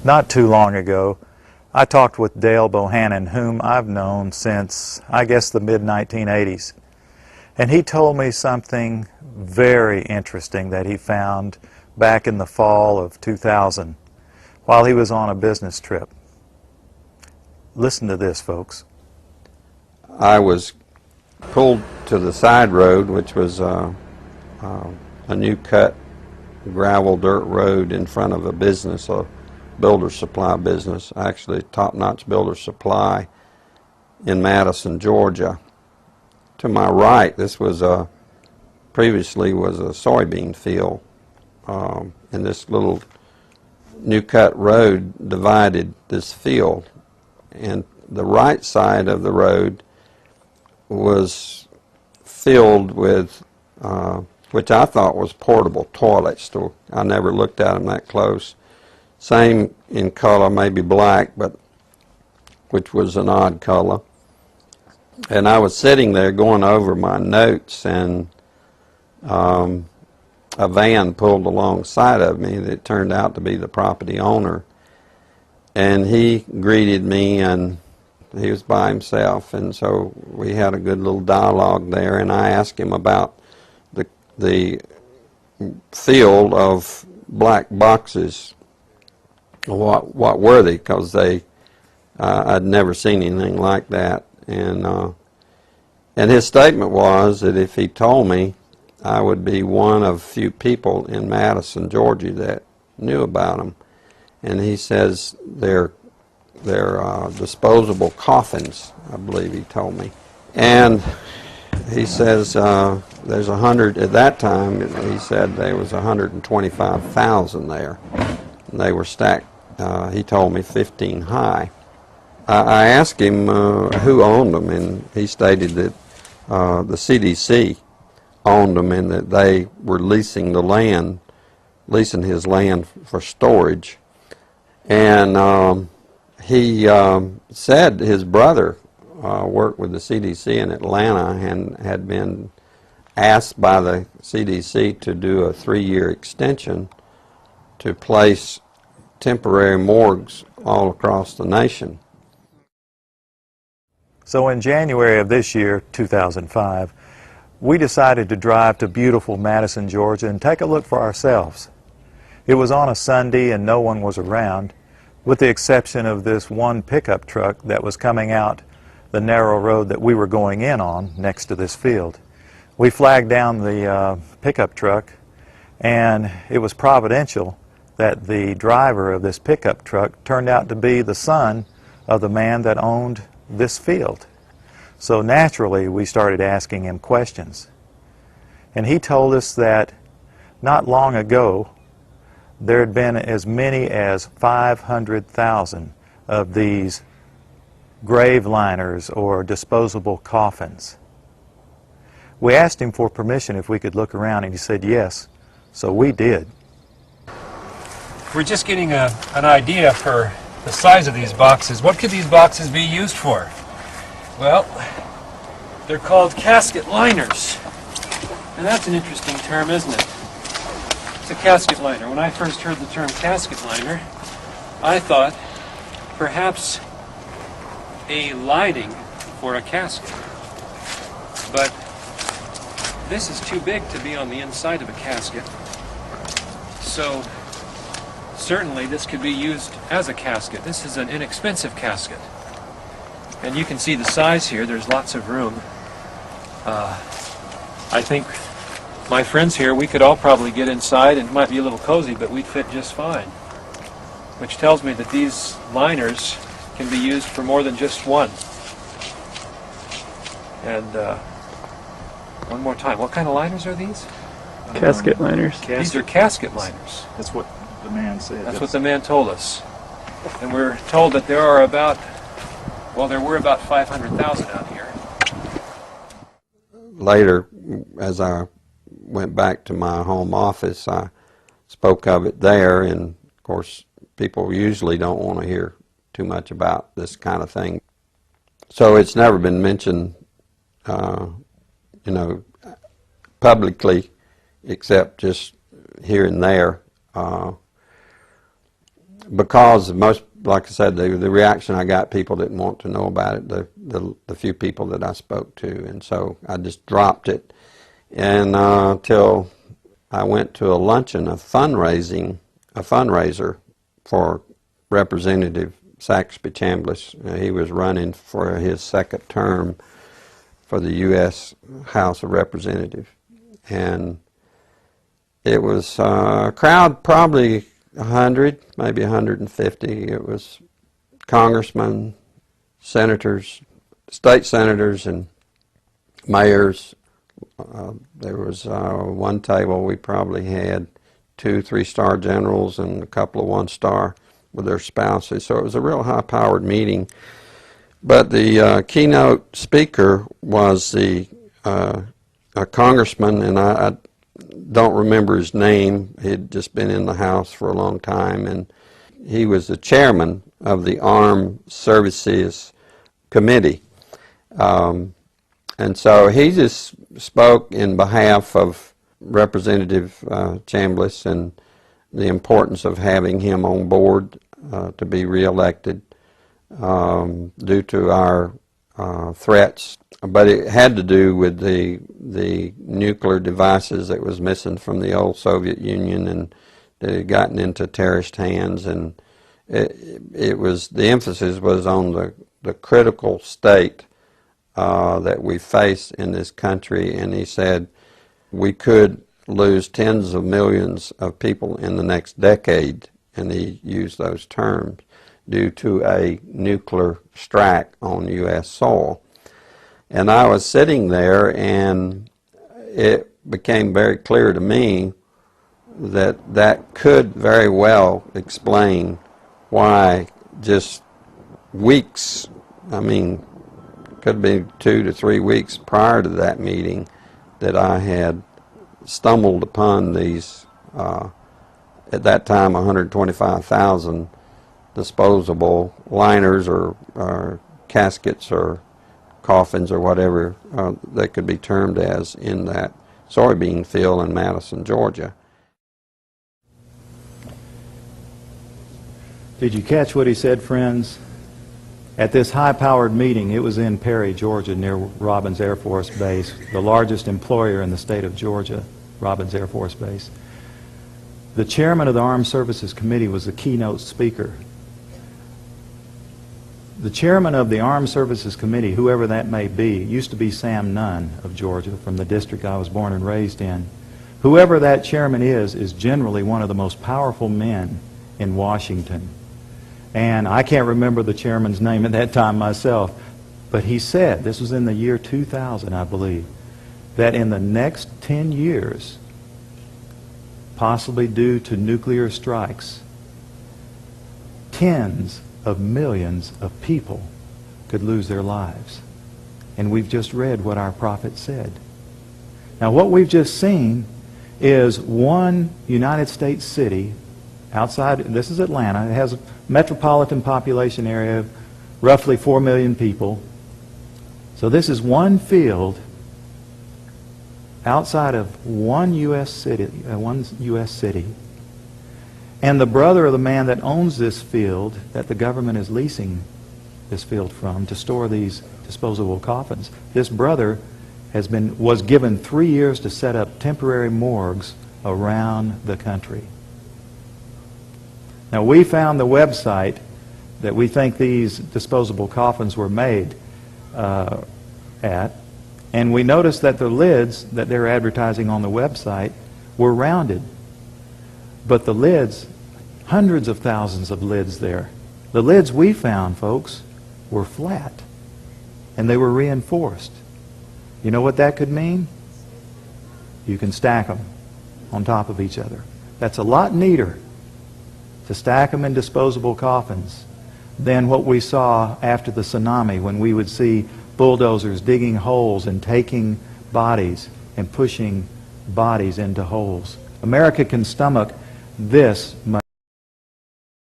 Not too long ago, I talked with Dale Bohannon, whom I've known since, I guess, the mid-1980s. And he told me something very interesting that he found back in the fall of 2000 while he was on a business trip. Listen to this, folks. I was pulled to the side road, which was a new cut gravel dirt road in front of a business, a builder supply business, actually top-notch builder supply in Madison, Georgia. To my right, this was previously was a soybean field, and this little new cut road divided this field, and the right side of the road was filled with which I thought was portable toilets. I never looked at them that close. Same in color, maybe black, but which was an odd color. And I was sitting there going over my notes, and a van pulled alongside of me that turned out to be the property owner. And he greeted me, and he was by himself, and so we had a good little dialogue there, and I asked him about the field of black boxes. What were they? Because I'd never seen anything like that, and his statement was that if he told me, I would be one of few people in Madison, Georgia that knew about them. And he says they're disposable coffins, I believe he told me. And he says there's 100, at that time, he said there was 125,000 there. And they were stacked, he told me, 15 high. I asked him who owned them, and he stated that the CDC owned them and that they were leasing his land for storage. And he said his brother worked with the CDC in Atlanta and had been asked by the CDC to do a 3-year extension to place temporary morgues all across the nation. So in January of this year, 2005, we decided to drive to beautiful Madison, Georgia and take a look for ourselves. It was on a Sunday and no one was around, with the exception of this one pickup truck that was coming out the narrow road that we were going in on next to this field. We flagged down the pickup truck, and it was providential that the driver of this pickup truck turned out to be the son of the man that owned this field. So naturally we started asking him questions. And he told us that not long ago there had been as many as 500,000 of these grave liners or disposable coffins. We asked him for permission if we could look around, and he said yes, so we did. We're just getting an idea for the size of these boxes. What could these boxes be used for? Well, they're called casket liners. And that's an interesting term, isn't it? It's a casket liner. When I first heard the term casket liner, I thought perhaps a lining for a casket. But this is too big to be on the inside of a casket. So certainly this could be used as a casket. This is an inexpensive casket. And you can see the size here. There's lots of room. I think my friends here, we could all probably get inside, and it might be a little cozy, but we'd fit just fine. Which tells me that these liners can be used for more than just one. And one more time, what kind of liners are these? Casket liners. These are casket liners. That's what the man said. That's what the man told us. And we're told that there are about, well, there were about 500,000 out here. Later, as I went back to my home office, I spoke of it there, and of course people usually don't want to hear too much about this kind of thing. So it's never been mentioned, publicly, except just here and there. because most, like I said, the reaction I got, people didn't want to know about it, the few people that I spoke to, and so I just dropped it. And until I went to a luncheon, a fundraiser for Representative Saxby Chambliss. He was running for his second term for the U.S. House of Representatives. And it was a crowd, probably 100, maybe 150. It was congressmen, senators, state senators, and mayors. There was one table we probably had 2 3-star generals and a couple of 1-star with their spouses. So it was a real high-powered meeting. But the keynote speaker was a congressman, and I don't remember his name. He'd just been in the House for a long time, and he was the chairman of the Armed Services Committee. And so he just spoke in behalf of Representative Chambliss and the importance of having him on board to be reelected due to our threats. But it had to do with the nuclear devices that was missing from the old Soviet Union, and that had gotten into terrorist hands, and it was, the emphasis was on the critical state that we face in this country. And he said we could lose tens of millions of people in the next decade, and he used those terms, due to a nuclear strike on U.S. soil. And I was sitting there, and it became very clear to me that that could very well explain why just weeks, I mean, could be 2 to 3 weeks prior to that meeting, that I had stumbled upon these, at that time, 125,000 disposable liners or caskets or coffins or whatever they could be termed as in that soybean field in Madison, Georgia. Did you catch what he said, friends? At this high-powered meeting, it was in Perry, Georgia, near Robins Air Force Base, the largest employer in the state of Georgia, Robins Air Force Base. The chairman of the Armed Services Committee was the keynote speaker. The chairman of the Armed Services Committee, whoever that may be, used to be Sam Nunn of Georgia, from the district I was born and raised in. Whoever that chairman is generally one of the most powerful men in Washington. And I can't remember the chairman's name at that time myself, but he said, this was in the year 2000, I believe, that in the next 10 years, possibly due to nuclear strikes, tens of millions of people could lose their lives. And we've just read what our prophet said. Now, what we've just seen is one United States city outside, this is Atlanta, it has a metropolitan population area of roughly 4 million people. So this is one field outside of one U.S. city, and the brother of the man that owns this field, that the government is leasing this field from to store these disposable coffins, this brother was given 3 years to set up temporary morgues around the country. Now, we found the website that we think these disposable coffins were made at, and we noticed that the lids that they're advertising on the website were rounded. But the lids, hundreds of thousands of lids there, the lids we found, folks, were flat, and they were reinforced. You know what that could mean? You can stack them on top of each other. That's a lot neater to stack them in disposable coffins than what we saw after the tsunami, when we would see bulldozers digging holes and taking bodies and pushing bodies into holes. America can stomach this much.